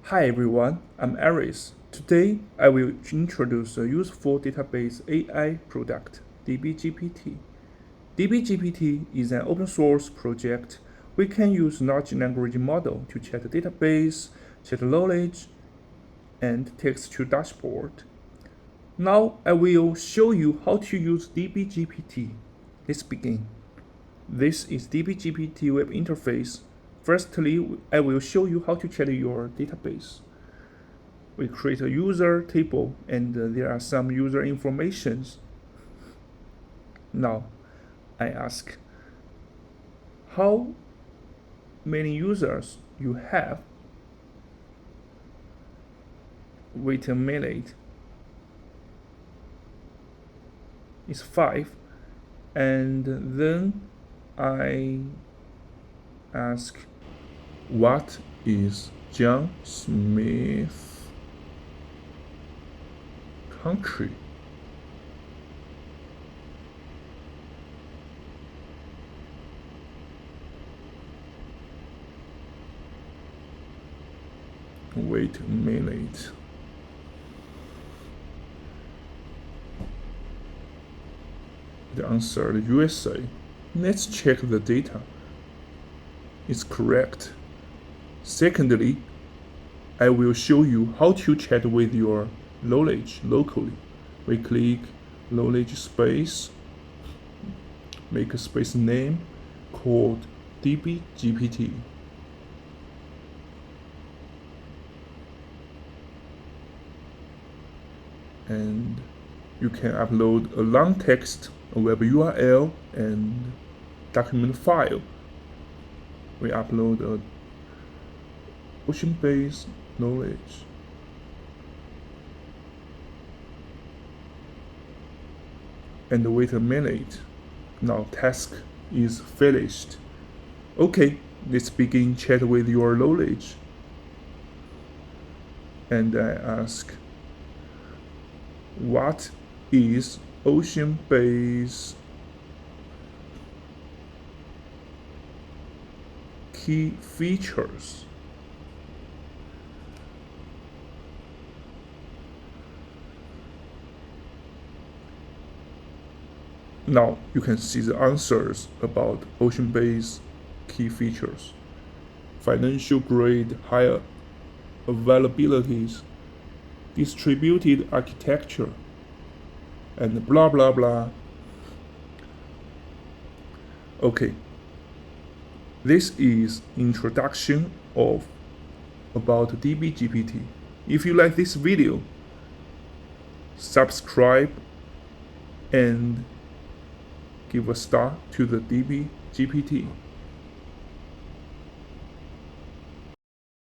Hi everyone, I'm Aris. Today I will introduce a useful database AI product, DB-GPT. DB-GPT is an open source project. We can use large language model to check the database, check knowledge, and text to dashboard. Now I will show you how to use DB-GPT. Let's begin. This is DB-GPT web interface. Firstly, I will show you how to check your database. We create a user table and there are some user informations. Now, I ask how many users you have. Wait a minute. It's 5. And then I ask, what is John Smith country? Wait a minute. The answer is USA. Let's check the data. It's correct. Secondly, I will show you how to chat with your knowledge locally. We click knowledge space, make a space name called DB-GPT. And you can upload a long text, a web URL, and document file. We upload a ocean-based knowledge. And wait a minute. Now task is finished. Okay, let's begin chat with your knowledge. And I ask, what is ocean-based key features? Now you can see the answers about ocean-based key features. Financial grade, higher availabilities, distributed architecture, and blah blah blah. Okay, this is introduction about DB-GPT. If you like this video, subscribe and give a star to the DB-GPT.